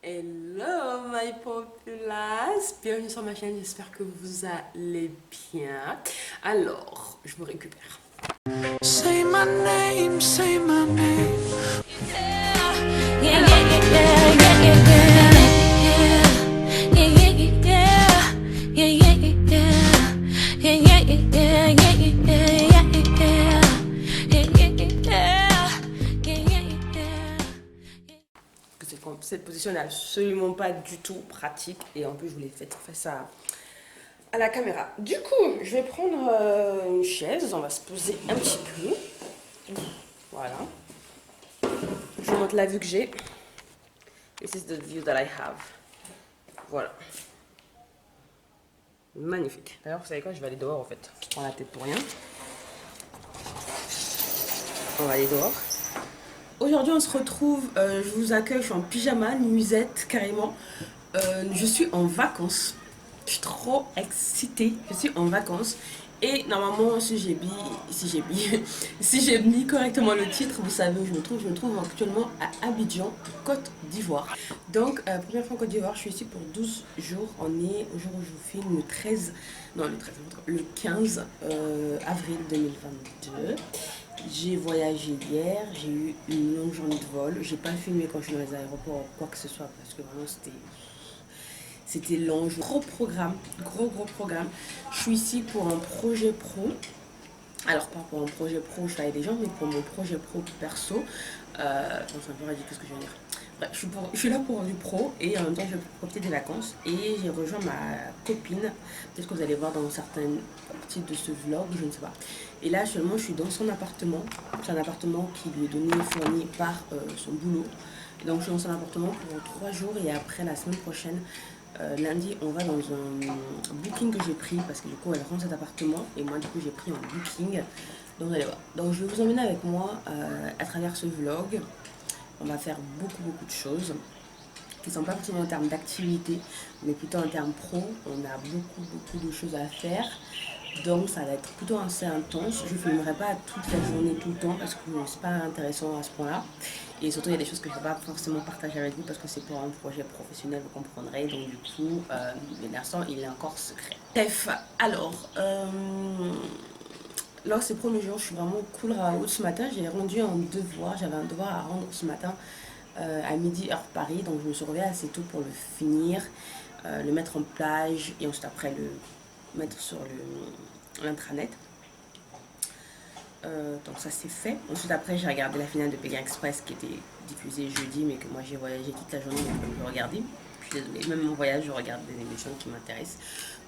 Hello my populace, bienvenue sur ma chaîne, j'espère que vous allez bien. Alors, je me récupère. Say my name, say my name. Cette position n'est absolument pas du tout pratique et en plus je voulais faire face à la caméra. Du coup, je vais prendre une chaise, on va se poser un petit peu. Voilà. Je vous montre la vue que j'ai. This is the view that I have. Voilà. Magnifique. D'ailleurs, vous savez quoi, je vais aller dehors en fait. Je prends la tête pour rien. On va aller dehors. Aujourd'hui, on se retrouve, je vous accueille, je suis en pyjama, nuisette carrément. Je suis en vacances. Je suis trop excitée. Je suis en vacances. Et normalement, si j'ai mis correctement le titre, vous savez où je me trouve. Je me trouve actuellement à Abidjan, Côte d'Ivoire. Donc, première fois en Côte d'Ivoire, je suis ici pour 12 jours. On est au jour où je vous filme le 15 avril 2022. J'ai voyagé hier, j'ai eu une longue journée de vol. J'ai pas filmé quand je suis dans les aéroports ou quoi que ce soit parce que vraiment c'était long. Gros programme, gros programme. Je suis ici pour un projet pro. Alors pas pour un projet pro, je suis avec des gens, mais pour mon projet pro perso. C'est un peu ridicule ce que je veux dire. Bref, je suis là pour du pro et en même temps je vais profiter des vacances et j'ai rejoint ma copine. Peut-être que vous allez voir dans certaines parties de ce vlog, je ne sais pas. Et là actuellement je suis dans son appartement. C'est un appartement qui lui est donné, fourni par son boulot. Et donc je suis dans son appartement pour 3 jours et après la semaine prochaine, lundi, on va dans un booking que j'ai pris parce que du coup elle rend cet appartement et moi du coup j'ai pris un booking. Donc allez voir. Donc je vais vous emmener avec moi à travers ce vlog. On va faire beaucoup de choses qui ne sont pas forcément en termes d'activité, mais plutôt en termes pro. On a beaucoup de choses à faire. Donc ça va être plutôt assez intense. Je ne filmerai pas toute la journée, tout le temps, parce que c'est pas intéressant à ce point-là. Et surtout, il y a des choses que je ne vais pas forcément partager avec vous, parce que c'est pour un projet professionnel, vous comprendrez. Donc du coup, l'instant, il est encore secret. Bref, alors... Lors de ces premiers jours, je suis vraiment cool Raoult. Ce matin, j'ai rendu un devoir. J'avais un devoir à rendre ce matin à midi heure Paris. Donc je me suis réveillée assez tôt pour le finir, le mettre en plage et ensuite après le mettre sur l'intranet. Donc ça c'est fait. Ensuite après j'ai regardé la finale de Pékin Express qui était diffusée jeudi mais que moi j'ai voyagé toute la journée donc je regardais. Je suis désolée, même mon voyage je regarde des émissions qui m'intéressent.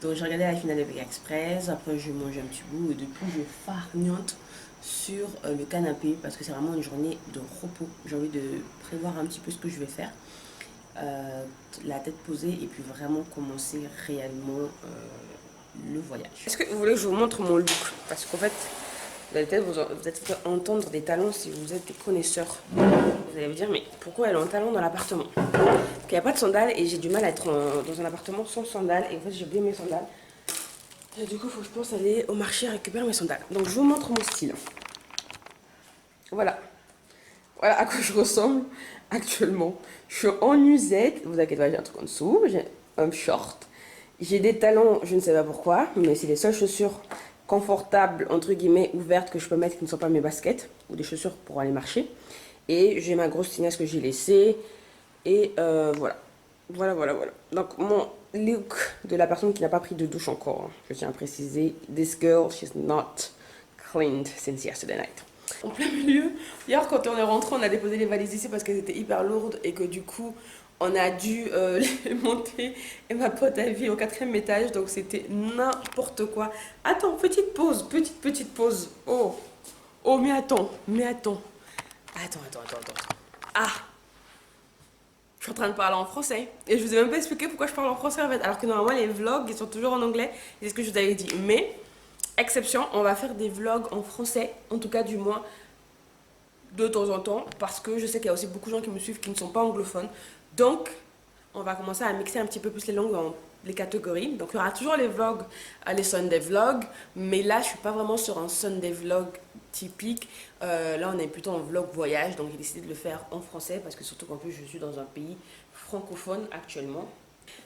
Donc j'ai regardé la finale de Pékin Express, après je mange un petit bout et depuis je farniente sur le canapé parce que c'est vraiment une journée de repos. J'ai envie de prévoir un petit peu ce que je vais faire. La tête posée et puis vraiment commencer réellement le voyage. Est-ce que vous voulez que je vous montre mon look? Parce qu'en fait, vous allez peut-être entendre des talons si vous êtes des connaisseurs. Vous allez vous dire, mais pourquoi elle a un talon dans l'appartement? Parce qu'il n'y a pas de sandales et j'ai du mal à être dans un appartement sans sandales. Et en fait, j'ai oublié mes sandales. Et du coup, il faut que je pense aller au marché récupérer mes sandales. Donc, je vous montre mon style. Voilà. Voilà à quoi je ressemble actuellement. Je suis en nuisette. Vous inquiétez pas, j'ai un truc en dessous. J'ai un short. J'ai des talons, je ne sais pas pourquoi, mais c'est les seules chaussures confortables, entre guillemets, ouvertes que je peux mettre qui ne sont pas mes baskets ou des chaussures pour aller marcher. Et j'ai ma grosse tignasse que j'ai laissée. Et voilà. Voilà. Donc, mon look de la personne qui n'a pas pris de douche encore. Hein. Je tiens à préciser, this girl, she's not cleaned since yesterday night. En plein milieu, hier quand on est rentré, on a déposé les valises ici parce qu'elles étaient hyper lourdes et que du coup, on a dû les monter et ma pote a vu au 4e étage, donc c'était n'importe quoi. Attends, petite pause. Oh, mais attends. Attends. Ah, je suis en train de parler en français et je vous ai même pas expliqué pourquoi je parle en français en fait, alors que normalement les vlogs ils sont toujours en anglais, c'est ce que je vous avais dit. Mais, exception, on va faire des vlogs en français, en tout cas du moins de temps en temps, parce que je sais qu'il y a aussi beaucoup de gens qui me suivent qui ne sont pas anglophones. Donc, on va commencer à mixer un petit peu plus les langues dans les catégories. Donc, il y aura toujours les vlogs, les Sunday vlogs, mais là, je suis pas vraiment sur un Sunday vlog typique. Là, on est plutôt en vlog voyage, donc j'ai décidé de le faire en français, parce que surtout qu'en plus, je suis dans un pays francophone actuellement.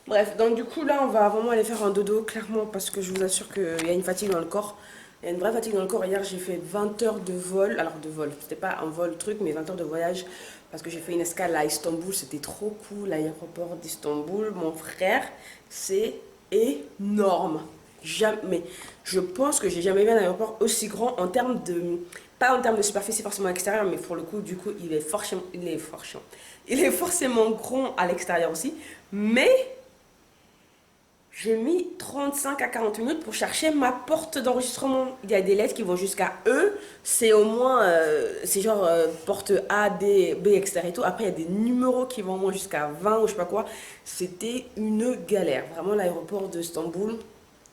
Bref, donc du coup là on va vraiment aller faire un dodo clairement parce que je vous assure qu'il y a une fatigue dans le corps. Il y a une vraie fatigue dans le corps. Hier j'ai fait 20 heures de vol, alors de vol, c'était pas un vol truc mais 20 heures de voyage parce que j'ai fait une escale à Istanbul, c'était trop cool, l'aéroport d'Istanbul, mon frère, c'est énorme. Jamais, je pense que j'ai jamais vu un aéroport aussi grand en termes de, pas en termes de superficie forcément extérieure, mais pour le coup du coup il est forcément grand à l'extérieur aussi, mais j'ai mis 35 à 40 minutes pour chercher ma porte d'enregistrement. Il y a des lettres qui vont jusqu'à E. C'est au moins, c'est genre porte A, D, B, etc. Et tout. Après, il y a des numéros qui vont au moins jusqu'à 20 ou je sais pas quoi. C'était une galère. Vraiment, l'aéroport d'Istanbul,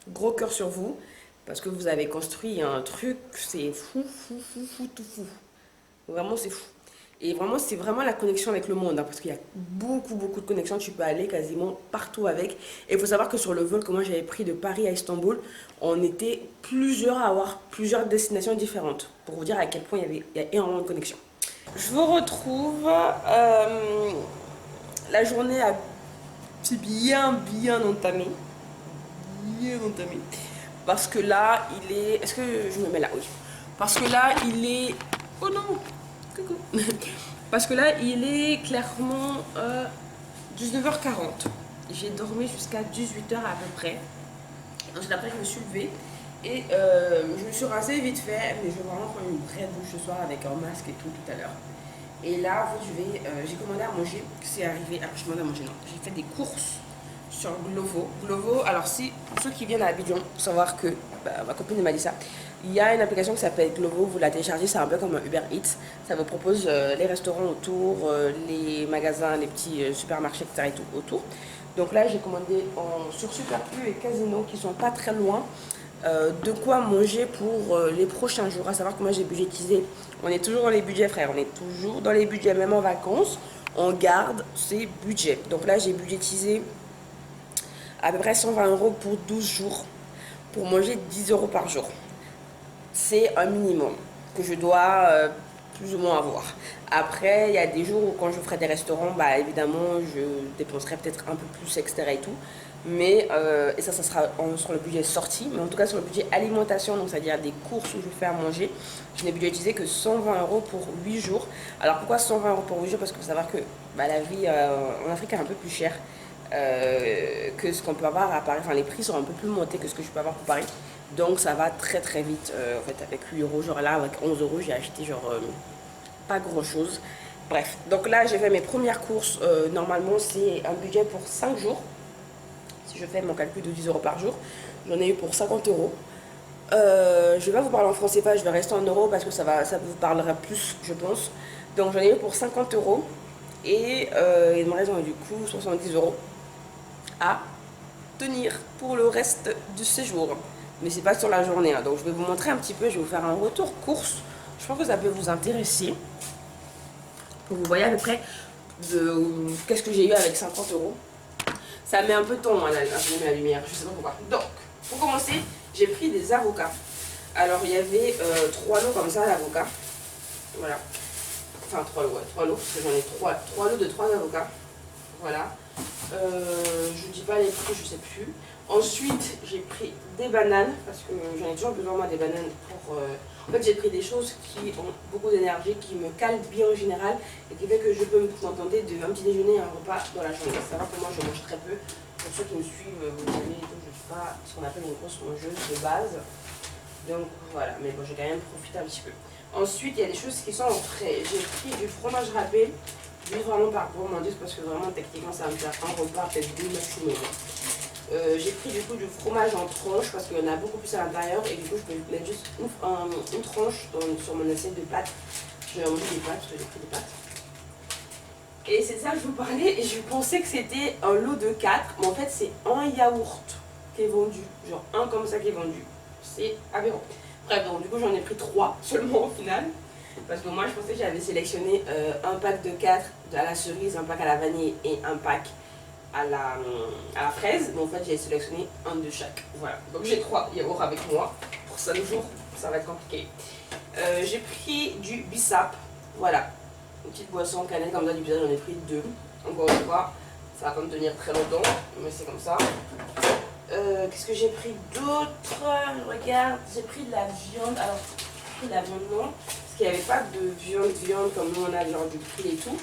gros cœur sur vous. Parce que vous avez construit un truc, c'est fou, tout fou. Vraiment, c'est fou. Et vraiment, c'est vraiment la connexion avec le monde, hein, parce qu'il y a beaucoup de connexions. Tu peux aller quasiment partout avec. Et il faut savoir que sur le vol que moi j'avais pris de Paris à Istanbul, on était plusieurs à avoir plusieurs destinations différentes. Pour vous dire à quel point il y a énormément de connexions. Je vous retrouve. La journée a bien entamé. Bien entamé. Parce que là, il est. Est-ce que je me mets là? Oui. Parce que là, il est. Oh non! Coucou. Parce que là, il est clairement 19h40. J'ai dormi jusqu'à 18h à peu près. Ensuite, après, je me suis levée et je me suis rincée vite fait. Mais je vais vraiment prendre une vraie douche ce soir avec un masque et tout à l'heure. Et là, en fait, j'ai commandé à manger. C'est arrivé. Alors, je commande à manger, non. J'ai fait des courses sur Glovo. Glovo, alors si, pour ceux qui viennent à Abidjan, faut savoir que, ma copine m'a dit ça, il y a une application qui s'appelle Glovo, vous la téléchargez, c'est un peu comme un Uber Eats, ça vous propose les restaurants autour, les magasins, les petits supermarchés, etc. et tout autour. Donc là, j'ai commandé sur Superplus et Casino, qui sont pas très loin, de quoi manger pour les prochains jours. À savoir que moi j'ai budgétisé, on est toujours dans les budgets frère, on est toujours dans les budgets, même en vacances, on garde ses budgets. Donc là j'ai budgétisé à peu près 120 € pour 12 jours, pour manger 10 € par jour. C'est un minimum que je dois plus ou moins avoir. Après, il y a des jours où quand je ferai des restaurants, bah évidemment, je dépenserai peut-être un peu plus, etc. et tout. Mais, et ça sera sur le budget sorti. Mais en tout cas, sur le budget alimentation, donc c'est-à-dire des courses où je fais à manger, je n'ai budgétisé que 120 € pour 8 jours. Alors pourquoi 120 € pour 8 jours? Parce qu'il faut savoir que la vie en Afrique est un peu plus chère. Que ce qu'on peut avoir à Paris, enfin les prix sont un peu plus montés que ce que je peux avoir pour Paris, donc ça va très vite. En fait, avec 8 €, genre là avec 11 € j'ai acheté genre pas grand chose. Bref, donc là j'ai fait mes premières courses. Normalement c'est un budget pour 5 jours si je fais mon calcul de 10 € par jour. J'en ai eu pour 50 €. Je vais pas vous parler en français, pas, je vais rester en euros parce que ça vous parlera plus, je pense. Donc j'en ai eu pour 50 € et il me reste du coup 70 € à tenir pour le reste du séjour. Mais c'est pas sur la journée, hein. Donc je vais vous montrer un petit peu, je vais vous faire un retour course. Je pense que ça peut vous intéresser. Pour que vous voyez à peu près de qu'est-ce que j'ai eu avec 50 €. Ça met un peu de temps à allumer la lumière, je sais pas pourquoi. Donc, pour commencer, j'ai pris des avocats. Alors il y avait 3 lots comme ça d'avocats. Voilà. Enfin 3 lots, ouais, 3 lots, parce que j'en ai 3 lots de 3 avocats. Voilà. Je dis pas les prix, je sais plus. Ensuite, j'ai pris des bananes, parce que j'en ai toujours besoin moi des bananes pour... En fait, j'ai pris des choses qui ont beaucoup d'énergie, qui me calent bien en général, et qui fait que je peux me contenter d'un petit déjeuner et un repas dans la journée. Ça va que moi je mange très peu. Pour ceux qui me suivent, vous savez, je ne suis pas ce qu'on appelle une grosse mangeuse de base. Donc voilà, mais bon, j'ai quand même profité un petit peu. Ensuite, il y a des choses qui sont en frais. J'ai pris du fromage râpé, juste vraiment par gourmandise, parce que vraiment, techniquement, ça va me faire un repas, peut-être 2 maximum. J'ai pris du coup du fromage en tranche, parce qu'il y en a beaucoup plus à l'intérieur, et du coup, je peux mettre juste une tranche sur mon assiette de pâtes. Je vais manger des pâtes, parce que j'ai pris des pâtes. Et c'est ça que je vous parlais, et je pensais que c'était un lot de 4, mais en fait, c'est un yaourt qui est vendu, genre un comme ça qui est vendu. C'est aberrant. Bref, donc du coup j'en ai pris 3 seulement au final. Parce que moi je pensais que j'avais sélectionné un pack de 4 à la cerise, un pack à la vanille et un pack à la fraise. Mais en fait j'ai sélectionné un de chaque. Voilà. Donc j'ai 3 yaourts avec moi. Pour 5 jours, ça va être compliqué. J'ai pris du bissap. Voilà. Une petite boisson cannelle comme ça, du bissap, j'en ai pris 2. Encore une fois. Ça va pas me tenir très longtemps, mais c'est comme ça. Qu'est-ce que j'ai pris d'autre? Regarde, j'ai pris de la viande. Alors, j'ai pris de la viande non, parce qu'il n'y avait pas de viande comme nous on a, genre du poulet et tout.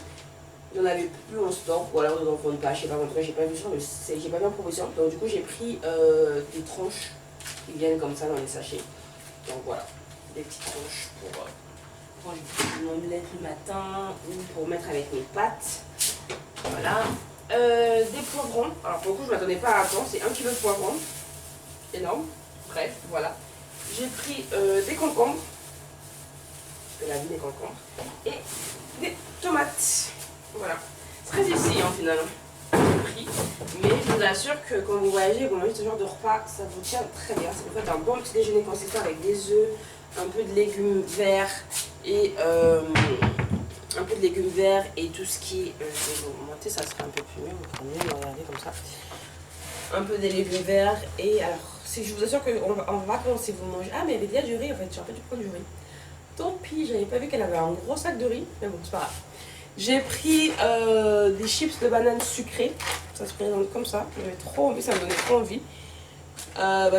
Il n'y en avait plus en stock, ou alors ils n'en vendent pas, je sais pas, en tout cas j'ai pas vu sur le site, j'ai pas vu en promotion. Donc du coup j'ai pris des tranches qui viennent comme ça dans les sachets. Donc voilà, des petites tranches pour quand je fais une omelette le matin ou pour mettre avec mes pâtes. Voilà. Des poivrons. Alors pour le coup je ne m'attendais pas à temps, c'est 1 kg de poivrons. Énorme. Bref, voilà. J'ai pris des concombres. Parce que la vie des concombres. Et des tomates. Voilà. C'est très ici en final. Prix. Mais je vous assure que quand vous voyagez et que vous mangez ce genre de repas, ça vous tient très bien. Ça vous fait un bon petit déjeuner consistant avec des œufs, un peu de légumes verts et tout ce qui je vais vous montrer, ça sera un peu plus mieux, vous pouvez mieux me regarder comme ça. Un peu des légumes verts et alors si je vous assure qu'en vacances si vous mangez, ah mais il y avait déjà du riz en fait, j'aurais pas dû prendre du riz. Tant pis, j'avais pas vu qu'elle avait un gros sac de riz, mais bon c'est pas grave. J'ai pris des chips de banane sucrées, ça se présente comme ça, j'avais trop envie, ça me donnait trop envie.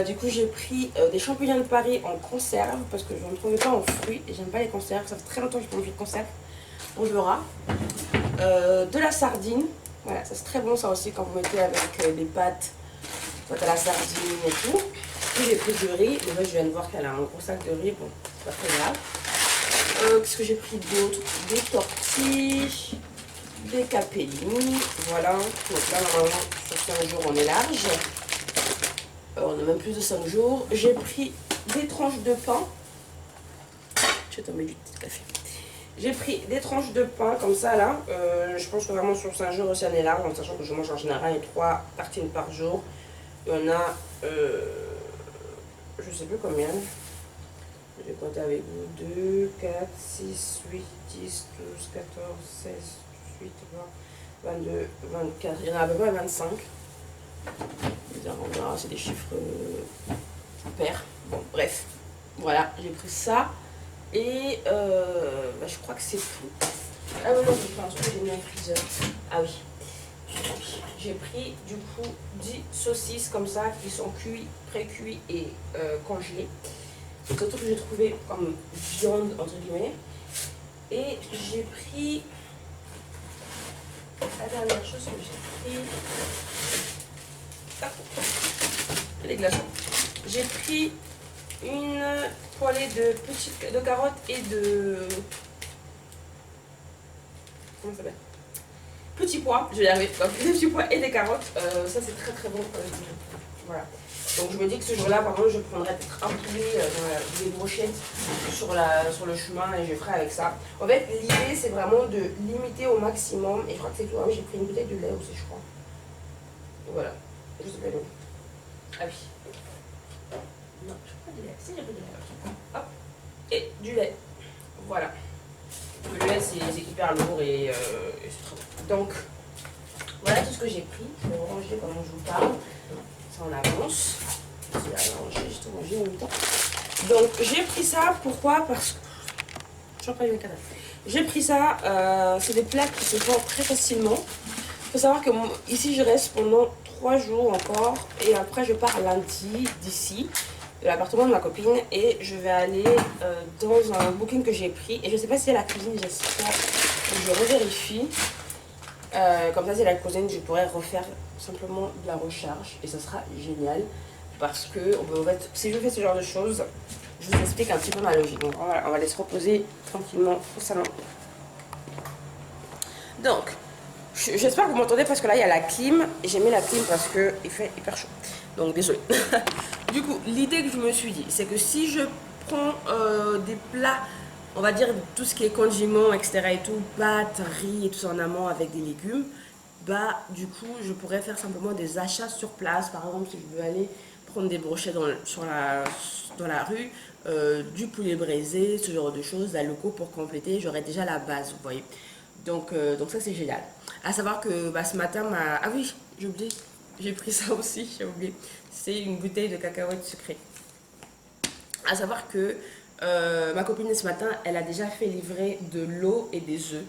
Du coup j'ai pris des champignons de Paris en conserve parce que je ne trouvais pas en fruits et j'aime pas les conserves, ça fait très longtemps que j'ai pas mangé de conserve. On verra. De la sardine, voilà, ça c'est très bon ça aussi quand vous mettez avec des pâtes à la sardine et tout. Et j'ai pris du riz, mais moi je viens de voir qu'elle a un gros sac de riz, bon c'est pas très grave. Qu'est-ce que j'ai pris d'autre? Des tortilles, des capellini, voilà. Donc là normalement sur 5 jours on est large. On a même plus de 5 jours. J'ai pris des tranches de pain. Je vais tomber du petit café. J'ai pris des tranches de pain comme ça là. Je pense que vraiment sur 5 jours aussi on est large, en sachant que je mange en général 3 tartines par jour. Il y en a, je sais plus combien. Je vais compter avec vous. 2, 4, 6, 8, 10, 12, 14, 16, 18, 20, 22, 24. Il y en a à peu près 25. On verra, c'est des chiffres pairs. Bon, bref. Voilà, j'ai pris ça. Et je crois que c'est tout. Ah oui, non, j'ai pris un truc que j'ai mis dans le freezer. Ah oui. J'ai pris du coup 10 saucisses comme ça qui sont cuits, pré-cuits et congelées. C'est tout que j'ai trouvé comme viande entre guillemets. Et j'ai pris la dernière chose que j'ai pris. Les glaçons. J'ai pris une poêlée de carottes et de... Comment ça s'appelle? Petits pois, je vais y arriver. Donc, des petits pois et des carottes, ça c'est très très bon. Voilà. Donc je me dis que ce jour-là, par contre, je prendrai peut-être un poulet, des brochettes sur le chemin et je ferai avec ça. En fait, l'idée c'est vraiment de limiter au maximum. Et je crois que c'est tout. Ah oui, j'ai pris une bouteille de lait aussi, je crois. Voilà. Je sais pas l'eau. Ah oui. Non, je n'ai pas de lait. Si, j'ai pris du lait. Hop. Et du lait. Voilà. Le lait, c'est hyper lourd et c'est très bon. Donc, voilà tout ce que j'ai pris. Je vais ranger pendant que je vous parle. Ça, on avance. J'ai juste rangé en même temps. Donc, j'ai pris ça. Pourquoi? Parce que... J'en prends une cadavre. J'ai pris ça. C'est des plats qui se font très facilement. Il faut savoir que ici, je reste pendant 3 jours encore. Et après, je pars lundi d'ici, de l'appartement de ma copine. Et je vais aller dans un booking que j'ai pris. Et je ne sais pas si elle a la cuisine, j'espère. Je revérifie. Comme ça, si elle a la cuisine, je pourrais refaire simplement de la recharge. Et ça sera génial. Parce que si je fais ce genre de choses, je vous explique un petit peu ma logique. Donc voilà, on va aller se reposer tranquillement au salon. Donc... J'espère que vous m'entendez parce que là il y a la clim et j'ai mis la clim parce qu'il fait hyper chaud. Donc désolé. Du coup, l'idée que je me suis dit, c'est que si je prends des plats, on va dire tout ce qui est condiments, etc. et tout, pâtes, riz et tout ça en amont avec des légumes, du coup je pourrais faire simplement des achats sur place. Par exemple, si je veux aller prendre des brochettes dans la rue, du poulet braisé, ce genre de choses, la loco pour compléter, j'aurais déjà la base, vous voyez. Donc ça c'est génial. À savoir que ce matin, ah oui, j'ai oublié, j'ai pris ça aussi, j'ai oublié. C'est une bouteille de cacahuètes sucrées. À savoir que ma copine ce matin, elle a déjà fait livrer de l'eau et des œufs.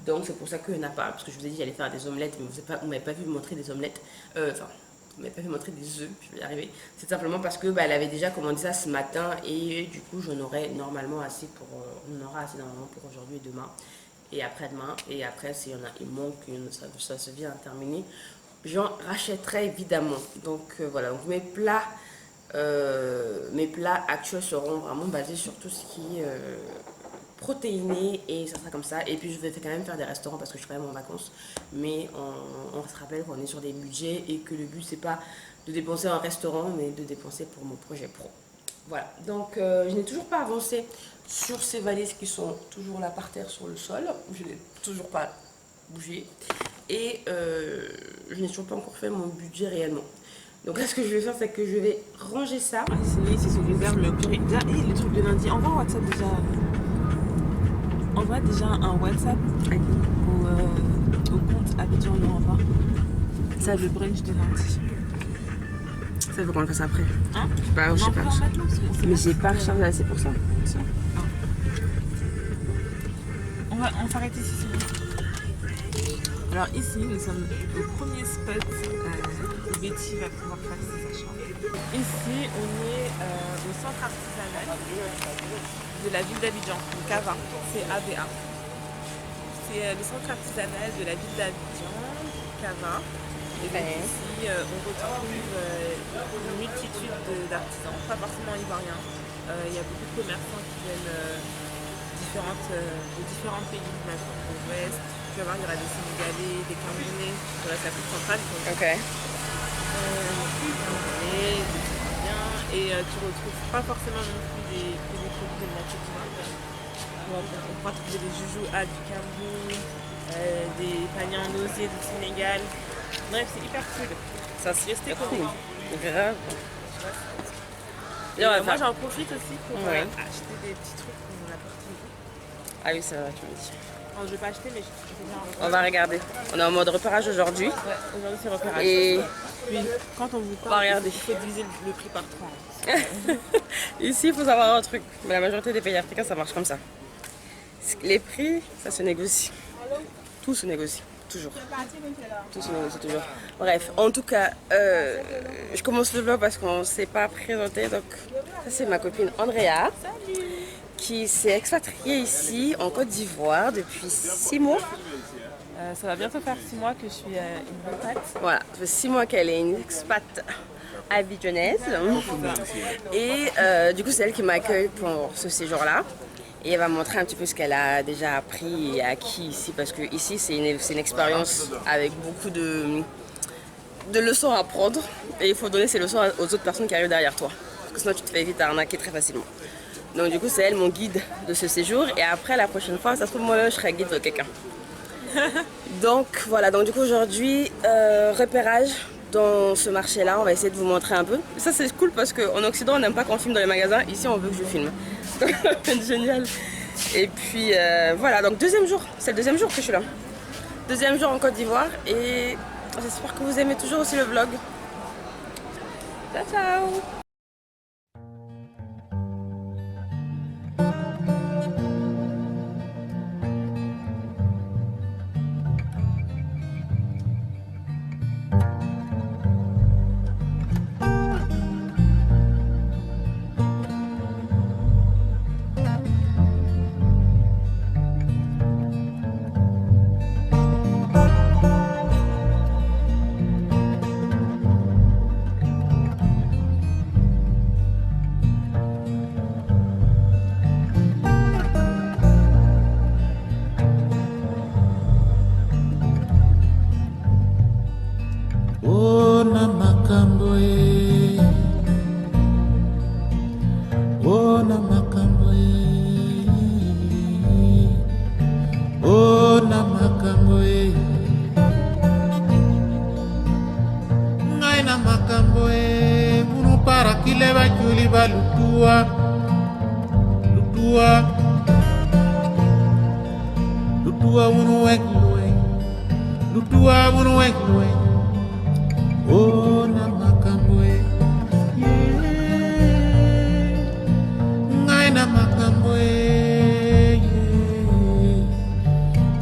Donc c'est pour ça qu'il n'y en a pas, parce que je vous ai dit j'allais faire des omelettes, mais vous m'avez pas vu montrer des omelettes, enfin, vous m'avez pas vu montrer des œufs, je vais y arriver. C'est simplement parce que elle avait déjà commandé ça ce matin et du coup j'en aurai normalement assez pour, on aura assez normalement pour aujourd'hui et demain et après-demain. Et après s'il y en a, il manque, ça se vient à terminer, j'en rachèterai évidemment. Donc voilà, donc mes plats actuels seront vraiment basés sur tout ce qui est protéiné et ça sera comme ça. Et puis je vais quand même faire des restaurants parce que je suis quand même en vacances, mais on se rappelle qu'on est sur des budgets et que le but c'est pas de dépenser en restaurant mais de dépenser pour mon projet pro. Voilà, donc je n'ai toujours pas avancé sur ces valises qui sont toujours là par terre sur le sol, je n'ai toujours pas bougé et je n'ai toujours pas encore fait mon budget réellement. Donc là ce que je vais faire c'est que je vais ranger ça. C'est ce que réserve le curry. Déjà, et les trucs de lundi, envoie un WhatsApp déjà. Envoie déjà un WhatsApp au compte Abidjan Europa. Ça, le brunch de lundi. Ça veut qu'on le fasse après. Hein? Je sais pas. Mais j'ai pas rechargé assez pour ça. On s'arrête ici, s'il vous plaît. Alors ici, nous sommes au premier spot où Betty va pouvoir faire ses achats. Ici, on est au centre artisanal de la ville d'Abidjan, le Cava, c'est AVA. C'est le centre artisanal de la ville d'Abidjan, Cava. Et donc ici, on retrouve une multitude d'artisans, pas forcément ivoiriens. Il y a beaucoup de commerçants qui viennent de différents pays, même de l'Ouest. Tu vas voir, il y aura des Sénégalais, des Camerounais, de l'Afrique centrale. Ok. Et tu retrouves pas forcément non plus des produits de la Côte d'Ivoire. On pourra trouver des joujoux du Cameroun, des paniers en osier du Sénégal. Bref, c'est hyper cool. Ça se rester cool. Grave. Moi j'en profite aussi pour acheter des petits trucs pour la partie. Ah oui, ça va, tu me dis. Je vais pas acheter, mais je vais bien on va regarder. On est en mode repérage aujourd'hui. Ouais, aujourd'hui c'est repérage. Et puis quand on vous parle, il faut diviser le prix par 3. Ici, il faut savoir un truc. Mais la majorité des pays africains, ça marche comme ça. Les prix, ça se négocie. Tout se négocie. Toujours. Tout se négocie toujours. Bref, en tout cas, je commence le vlog parce qu'on ne s'est pas présenté. Donc, ça c'est ma copine Andrea. Salut. Qui s'est expatriée ici en Côte d'Ivoire depuis 6 mois. Ça va bientôt faire 6 mois que je suis une expat. Voilà, ça fait 6 mois qu'elle est une expat abidjanaise. Et du coup, c'est elle qui m'accueille pour ce séjour-là. Et elle va montrer un petit peu ce qu'elle a déjà appris et acquis ici. Parce que ici, c'est une expérience avec beaucoup de leçons à prendre. Et il faut donner ces leçons aux autres personnes qui arrivent derrière toi. Parce que sinon, tu te fais vite arnaquer très facilement. Donc du coup, c'est elle mon guide de ce séjour. Et après, la prochaine fois, ça se trouve, moi, je serai guide de quelqu'un. Donc voilà, donc du coup, aujourd'hui, repérage dans ce marché-là. On va essayer de vous montrer un peu. Ça, c'est cool parce qu'en Occident, on n'aime pas qu'on filme dans les magasins. Ici, on veut que je filme. Donc, c'est génial. Et puis, voilà, donc deuxième jour. C'est le deuxième jour que je suis là. Deuxième jour en Côte d'Ivoire. Et j'espère que vous aimez toujours aussi le vlog. Ciao, ciao!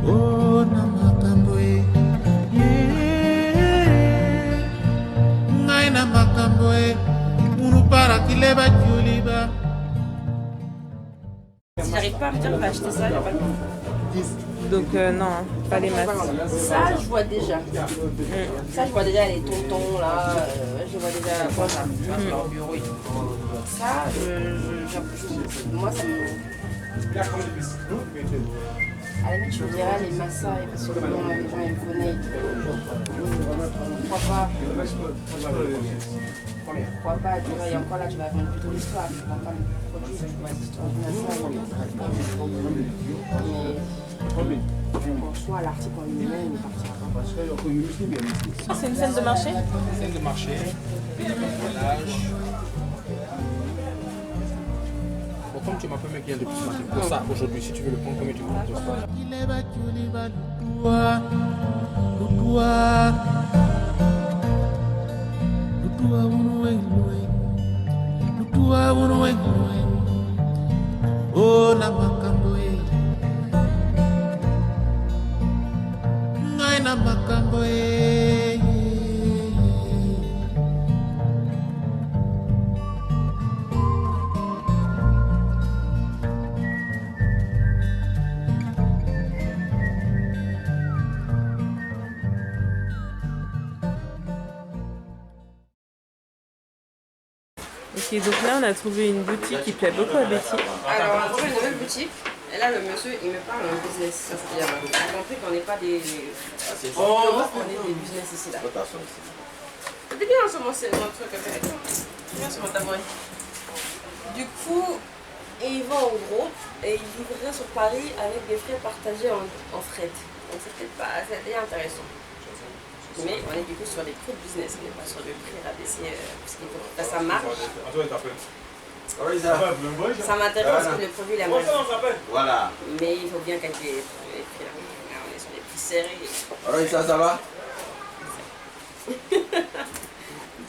Oh Si j'arrive pas à me dire, va acheter ça, il n'y a pas de problème. Donc non, pas les masses. Ça, je vois déjà. Ça, je vois déjà les tontons là. Je vois déjà quoi ça. Leur bureau et tout. Ça, moi, ça me. À la limite, je dirais les massas, parce que bon, les gens ils me connaissent. Pourquoi pas, tu vois, et encore là, tu vas vendre plutôt l'histoire, tu ne vends pas le produit, tu vois l'histoire du massage. Mais en soi, l'article en lui-même, il partira pas. C'est une scène de marché? Scène de marché, emballage. Bon, comme tu m'as pas mis bien depuis ce matin, pour ça, aujourd'hui, si tu veux le prendre, combien tu me prends? Oh, na makambo ngai na makambo Ok, donc là on a trouvé une boutique qui plaît beaucoup à Betty. Alors, on a trouvé une nouvelle boutique. Et là, le monsieur, il me parle en business. Ça, c'est-à-dire, on a compris qu'on n'est pas des. On est des business ici, là. C'était bien, ce mon truc à faire. C'est bien, ce mon tabouret. Du coup, et il vend en gros et il livrait sur Paris avec des frais partagés en fret. Donc, c'était intéressant. Mais on est du coup sur des coûts de business, on n'est pas sur le prix rabaissé parce qu'il faut que ça marche. Ça m'intéresse parce que le produit il a mal. Voilà. Mais il faut bien calculer les prix là. Là, on est sur des prix serrés. Alors ça va?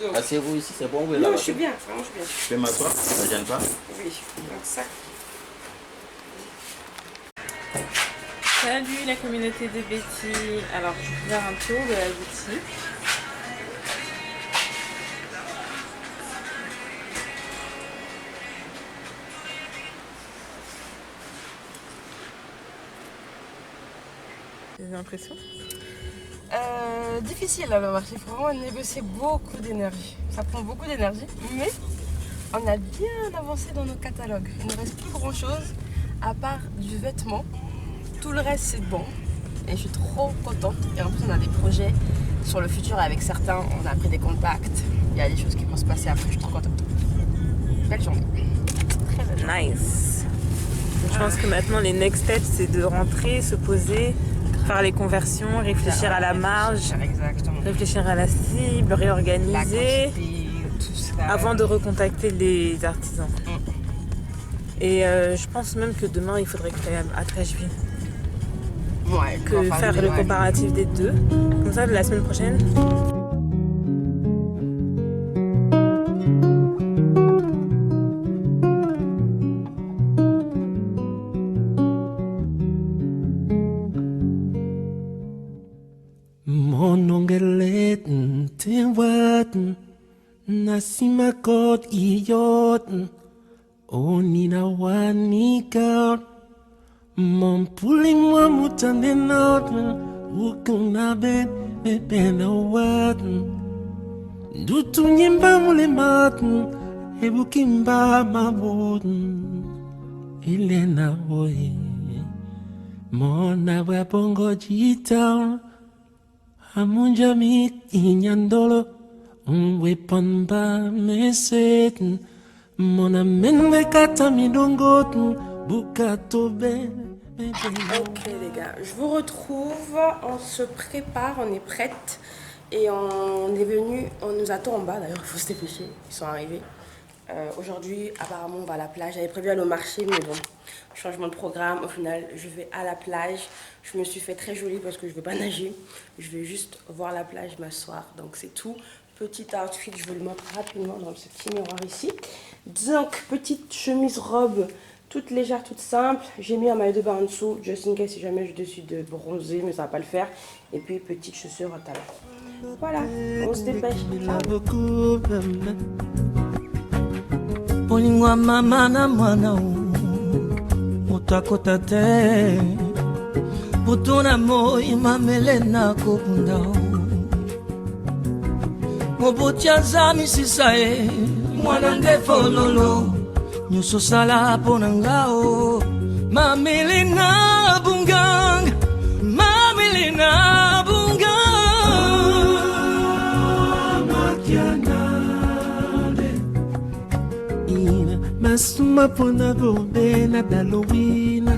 Donc, Asseyez-vous ici, c'est bon, vous non, je suis bien, vraiment je suis bien. Je peux m'asseoir, ça ne gêne pas? Oui, donc ça. Salut la communauté de Betty. Alors je vais faire un tour de la boutique. Des impressions? Difficile à le marché, il faut vraiment négocier beaucoup d'énergie. Ça prend beaucoup d'énergie, mais on a bien avancé dans nos catalogues. Il ne reste plus grand chose à part du vêtement. Tout le reste c'est bon et je suis trop contente. Et en plus on a des projets sur le futur avec certains, on a pris des contacts. Il y a des choses qui vont se passer après, je suis trop contente. Belle journée. Très belle journée. Nice. Je pense que maintenant les next steps c'est de rentrer, se poser, faire les conversions, réfléchir à la marge, Exactement. réfléchir à la cible, La réorganiser quantité, tout ça. avant de recontacter les artisans. Et je pense même que demain il faudrait que tu ailles à Trècheville. Ouais, Que faire le comparatif des deux. Comme ça, la semaine prochaine. Monongelet Tewat Nasimakot Iyot Onina Wanika Mon pulling moi mutande not Ukuna ben Bepena wat Dutu nyimba mule mat Ebukimba mabot Ilena boy Mona wapongo jita Amunjamit inyandolo Unwepamba meset Mona menwe kata midongot Bukatobe. Ok les gars, je vous retrouve, on se prépare, on est prête et on est venu, on nous attend en bas d'ailleurs, il faut se dépêcher, ils sont arrivés. Aujourd'hui apparemment on va à la plage, j'avais prévu aller au marché mais bon, changement de programme, au final je vais à la plage. Je me suis fait très jolie parce que je ne veux pas nager, je vais juste voir la plage, m'asseoir, donc c'est tout. Petit outfit, je vous le montre rapidement dans ce petit miroir ici. Donc petite chemise robe, toute légère, toute simple. J'ai mis un maillot de bain en dessous, just in case si jamais je décide de bronzer, mais ça va pas le faire. Et puis petite chaussure en talon. Voilà, on se dépêche. Ciao. Polingwa mama na mwana Otakota te Putuna moi mamele na kopunda Mobotia zami sisae Mwana ndefololo Nyuso sala ponangao Mamele na bungang Mamele na bungang Masuma pona bombe na Halloween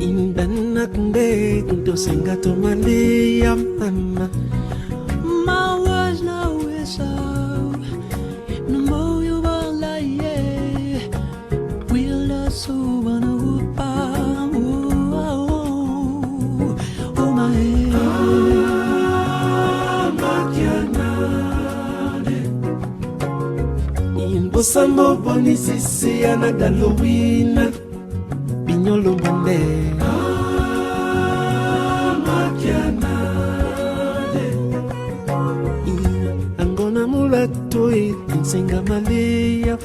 Indana kunde kunto senga to mali yamana Mawas na wesa no moyo bala ye Willa so wana upa oh my Bosambo boni sisi ana Halloween Binyolo mande Angona mulato nsenga malia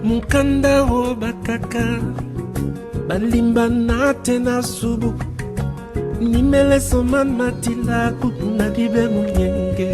Mukanda wo bakaka Balimba na tena subu Nimele soman matila kuna dibe munyenge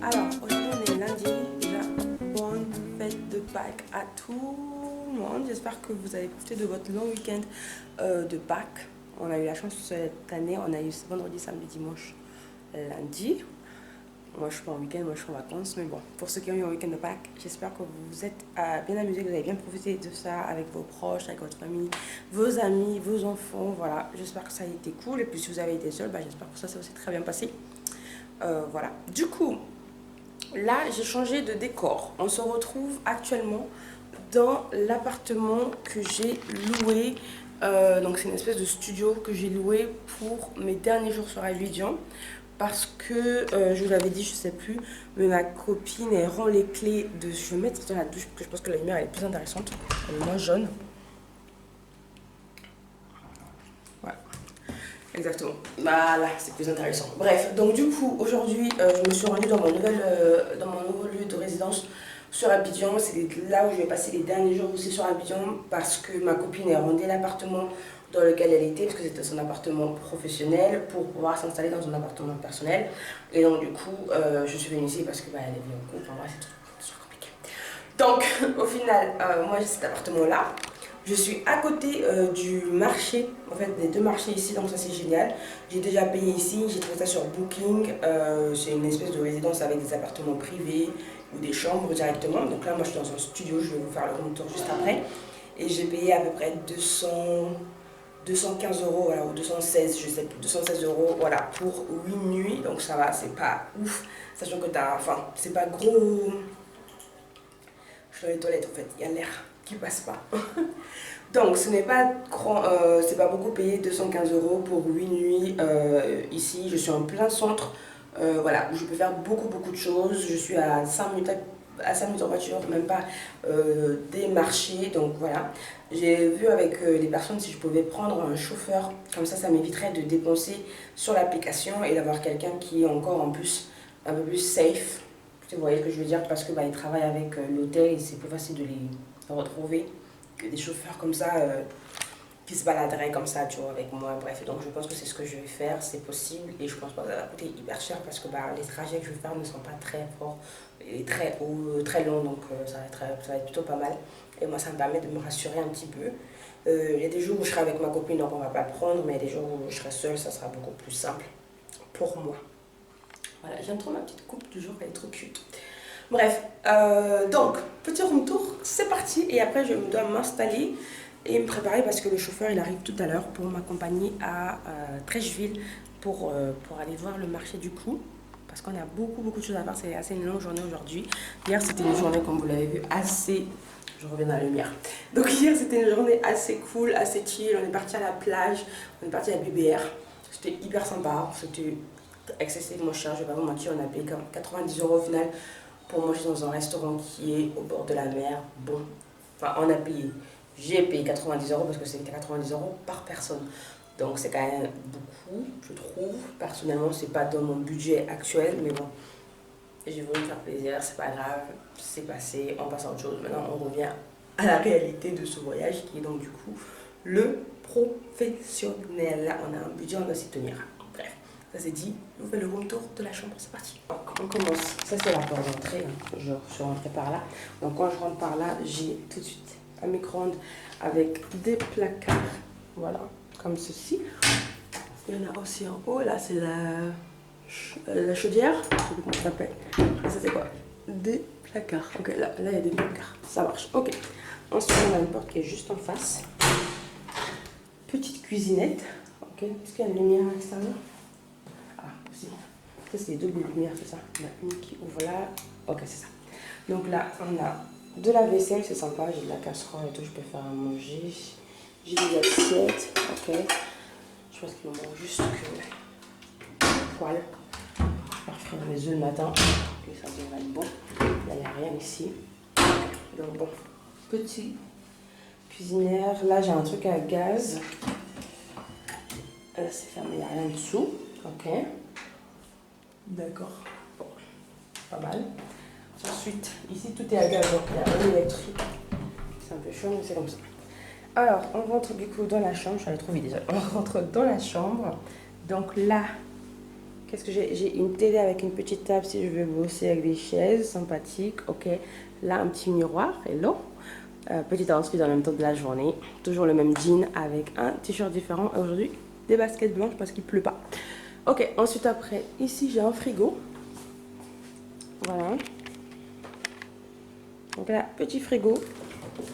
Alors, aujourd'hui on est lundi, déjà bonne fête de Pâques à tout le monde. J'espère que vous avez profité de votre long week-end de Pâques. On a eu la chance cette année, on a eu vendredi, samedi, dimanche, lundi. Moi je suis pas en week-end, moi je suis en vacances, mais bon, pour ceux qui ont eu un week-end de Pâques, j'espère que vous vous êtes bien amusés, que vous avez bien profité de ça avec vos proches, avec votre famille, vos amis, vos enfants, voilà. J'espère que ça a été cool, et puis si vous avez été seul, bah, j'espère que ça s'est aussi très bien passé. Voilà, du coup, là j'ai changé de décor. On se retrouve actuellement dans l'appartement que j'ai loué. Donc c'est une espèce de studio que j'ai loué pour mes derniers jours sur Abidjan. Parce que, je vous l'avais dit, je sais plus, mais ma copine, elle rend les clés de... Je vais mettre dans la douche, parce que je pense que la lumière elle est plus intéressante. Elle est moins jaune. Voilà. Exactement. Voilà, c'est plus intéressant. Bref, donc du coup, aujourd'hui, je me suis rendue dans mon nouveau lieu de résidence sur Abidjan. C'est là où je vais passer les derniers jours aussi sur Abidjan, parce que ma copine, elle rendait l'appartement dans lequel elle était, parce que c'était son appartement professionnel, pour pouvoir s'installer dans son appartement personnel. Et donc du coup, je suis venue ici parce que bah, elle est venue en couple, enfin, c'est trop compliqué. Donc au final, moi j'ai cet appartement-là. Je suis à côté du marché, en fait des deux marchés ici, donc ça c'est génial. J'ai déjà payé ici, j'ai trouvé ça sur Booking. C'est une espèce de résidence avec des appartements privés ou des chambres directement. Donc là moi je suis dans un studio, je vais vous faire le room tour juste après. Et j'ai payé à peu près 215 €, voilà, ou 216, je sais plus, 216 €, voilà, pour 8 nuits. Donc ça va, c'est pas ouf, sachant que enfin, c'est pas gros. Je suis dans les toilettes en fait, il y a l'air qui passe pas. Donc ce n'est pas grand, c'est pas beaucoup payé, 215 € pour 8 nuits ici. Je suis en plein centre, voilà, où je peux faire beaucoup de choses. Je suis à 5 minutes en voiture, même pas des marchés, donc voilà. J'ai vu avec les personnes si je pouvais prendre un chauffeur, comme ça m'éviterait de dépenser sur l'application et d'avoir quelqu'un qui est encore en plus un peu plus safe. Vous voyez ce que je veux dire, parce que bah, ils travaillent avec l'hôtel et c'est plus facile de les retrouver que des chauffeurs comme ça qui se baladeraient comme ça, tu vois, avec moi. Bref, donc je pense que c'est ce que je vais faire, c'est possible, et je pense pas que ça va coûter hyper cher parce que bah, les trajets que je vais faire ne sont pas très forts et très hauts, très longs, donc ça va être plutôt pas mal. Et moi ça me permet de me rassurer un petit peu. Il y a des jours où je serai avec ma copine, donc on va pas le prendre, mais il y a des jours où je serai seule, ça sera beaucoup plus simple pour moi. Voilà, j'aime trop ma petite coupe du jour, elle est trop cute. Bref, donc petit room tour, c'est parti, et après je dois m'installer et me préparer parce que le chauffeur il arrive tout à l'heure pour m'accompagner à Trècheville pour aller voir le marché du coup. parce qu'on a beaucoup de choses à faire. C'est assez une longue journée aujourd'hui. Hier, c'était une journée, comme vous l'avez vu, assez... Je reviens dans la lumière. Donc hier, c'était une journée assez cool, assez chill. On est parti à la plage, on est parti à BBR. C'était hyper sympa, c'était excessivement cher, je vais pas vous mentir. On a payé comme 90 € au final pour manger dans un restaurant qui est au bord de la mer. Bon, enfin, on a payé... J'ai payé 90 € parce que c'était 90 € par personne. Donc c'est quand même beaucoup, je trouve. Personnellement, c'est pas dans mon budget actuel, mais bon, j'ai voulu me faire plaisir, c'est pas grave, c'est passé, on passe à autre chose. Maintenant, on revient à la réalité de ce voyage qui est donc du coup le professionnel. Là, on a un budget, on doit s'y tenir. Bref, ça c'est dit, on fait le room tour de la chambre, c'est parti. On commence, ça c'est la porte d'entrée, hein. Je suis rentrée par là. Donc quand je rentre par là, j'ai tout de suite un micro-ondes avec des placards, voilà, comme ceci. Il y en a aussi en haut, là c'est la chaudière, je sais plus comment ça s'appelle. Et ça c'est quoi? Des placards. Ok, là il y a des placards, ça marche, ok. Ensuite on a une porte qui est juste en face. Petite cuisinette, ok. Est-ce qu'il y a une lumière à l'extérieur? Ah, si. Ça c'est les deux boules de lumière, c'est ça. Il y en a une qui ouvre là, ok c'est ça. Donc là on a de la vaisselle, c'est sympa, j'ai de la casserole et tout, je peux faire à manger. J'ai des assiettes, ok. Je pense qu'il me manque juste que le poêle. Pour faire mes œufs le matin, et ça devrait être bon. Là, il n'y a rien ici. Donc bon, petit cuisinière. Là, j'ai un truc à gaz. Là, c'est fermé, il n'y a rien dessous. Ok. D'accord. Bon, pas mal. Ensuite, ici, tout est à gaz, donc il y a un électrique. C'est un peu chaud, mais c'est comme ça. Alors, on rentre du coup dans la chambre. Je suis allée trop vite déjà. On rentre dans la chambre. Donc là, qu'est-ce que j'ai? J'ai une télé avec une petite table si je veux bosser avec des chaises sympathiques. Ok. Là, un petit miroir. Hello. Petite outfit en même temps de la journée. Toujours le même jean avec un t-shirt différent. Et aujourd'hui, des baskets blanches parce qu'il pleut pas. Ok. Ensuite, après, ici, j'ai un frigo. Voilà. Donc là, petit frigo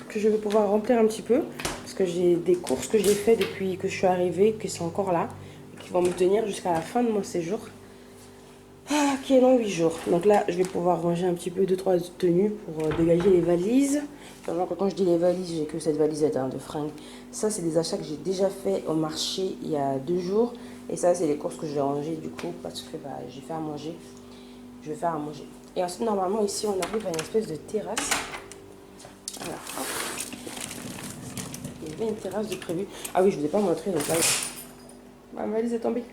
que je vais pouvoir remplir un petit peu. Parce que j'ai des courses que j'ai fait depuis que je suis arrivée, qui sont encore là. Et qui vont me tenir jusqu'à la fin de mon séjour. Qui est long 8 jours. Donc là, je vais pouvoir ranger un petit peu 2-3 tenues pour dégager les valises. Genre, quand je dis les valises, j'ai que cette valisette de fringues. Ça, c'est des achats que j'ai déjà fait au marché il y a 2 jours. Et ça, c'est les courses que j'ai rangées du coup parce que j'ai fait à manger. Je vais faire à manger. Et ensuite, normalement, ici, on arrive à une espèce de terrasse. Alors, hop. Il y avait une terrasse de prévu. Ah oui, je ne vous ai pas montré. Donc là, ma valise est tombée.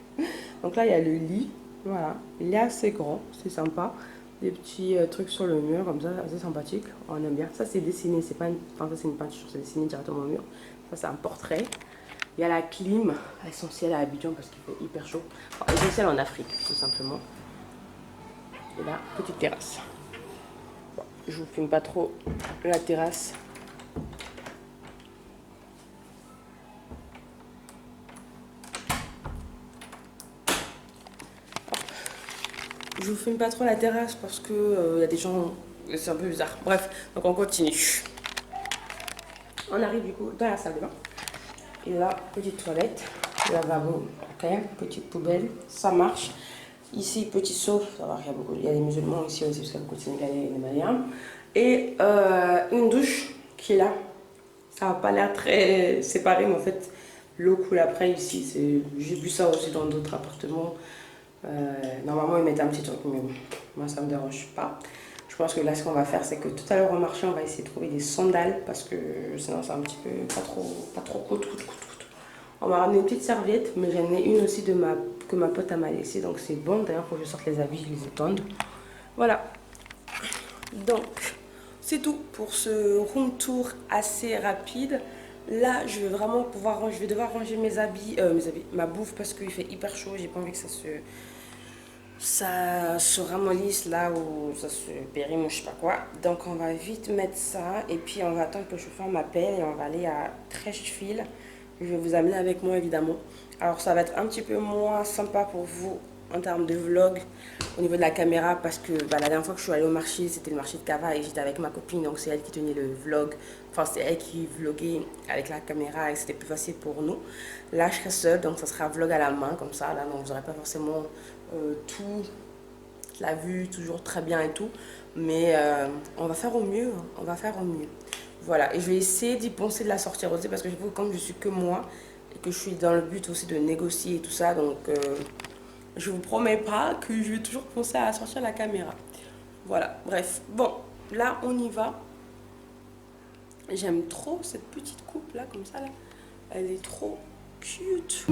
Donc là, il y a le lit. Voilà. Il est assez grand. C'est sympa. Des petits trucs sur le mur, comme ça, assez sympathique. On aime bien. Ça, c'est dessiné. C'est pas une... Enfin, ça, c'est une peinture. C'est dessiné directement au mur. Ça, c'est un portrait. Il y a la clim, essentielle à Abidjan parce qu'il fait hyper chaud. Enfin, essentielle en Afrique, tout simplement. Et là, petite terrasse. Bon, je vous filme pas trop la terrasse. Je vous filme pas trop la terrasse parce que y a des gens, c'est un peu bizarre. Bref, donc on continue. On arrive du coup dans la salle de bain. Et là, petite toilette, lavabo, ok, petite poubelle, ça marche. Ici, petit sauf, ça va, il y a des musulmans ici aussi, parce qu'il y a beaucoup de Sénégalais et des Maliens. Et une douche qui est là. Ça n'a pas l'air très séparé, mais en fait, l'eau coule après ici. J'ai vu ça aussi dans d'autres appartements. Normalement, ils mettent un petit truc, mais bon, moi, ça ne me dérange pas. Je pense que là, ce qu'on va faire, c'est que tout à l'heure au marché, on va essayer de trouver des sandales, parce que sinon, c'est un petit peu pas trop coûte. On m'a ramené une petite serviette, mais j'en ai une aussi que ma pote m'a laissée, donc c'est bon. D'ailleurs, il faut que je sorte les habits, je les étende. Voilà. Donc, c'est tout pour ce room tour assez rapide. Là, je vais vraiment je vais devoir ranger mes habits, ma bouffe, parce qu'il fait hyper chaud. J'ai pas envie que ça se ramollisse là où ça se périme ou je sais pas quoi. Donc, on va vite mettre ça, et puis on va attendre que le chauffeur m'appelle, et on va aller à Trècheville. Je vais vous amener avec moi évidemment. Alors ça va être un petit peu moins sympa pour vous en termes de vlog au niveau de la caméra parce que la dernière fois que je suis allée au marché, c'était le marché de Cava et j'étais avec ma copine, donc c'est elle qui tenait le vlog. Enfin c'est elle qui vloguait avec la caméra et c'était plus facile pour nous. Là je serai seule, donc ça sera vlog à la main comme ça. Là donc vous n'aurez pas forcément tout la vue, toujours très bien et tout. Mais on va faire au mieux, hein. On va faire au mieux. Voilà, et je vais essayer d'y penser de la sortir aussi parce que comme je suis que moi et que je suis dans le but aussi de négocier et tout ça, donc je vous promets pas que je vais toujours penser à sortir la caméra. Voilà, bref. Bon, là on y va. J'aime trop cette petite coupe là, comme ça là. Elle est trop cute.